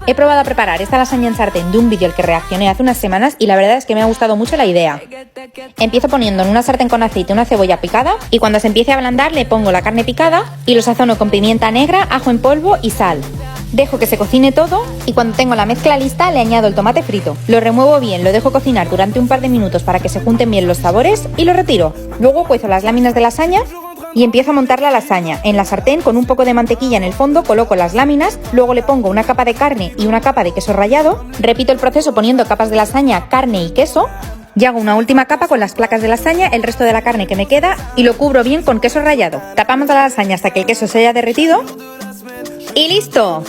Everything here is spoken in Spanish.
He probado a preparar esta lasaña en sartén de un vídeo al que reaccioné hace unas semanas y la verdad es que me ha gustado mucho la idea. Empiezo poniendo en una sartén con aceite una cebolla picada y cuando se empiece a ablandar le pongo la carne picada y lo sazono con pimienta negra, ajo en polvo y sal. Dejo que se cocine todo y cuando tengo la mezcla lista le añado el tomate frito. Lo remuevo bien, lo dejo cocinar durante un par de minutos para que se junten bien los sabores y lo retiro. Luego cuezo las láminas de lasaña y empiezo a montar la lasaña. En la sartén con un poco de mantequilla en el fondo coloco las láminas, luego le pongo una capa de carne y una capa de queso rallado. Repito el proceso poniendo capas de lasaña, carne y queso. Y hago una última capa con las placas de lasaña, el resto de la carne que me queda y lo cubro bien con queso rallado. Tapamos la lasaña hasta que el queso se haya derretido. ¡Y listo!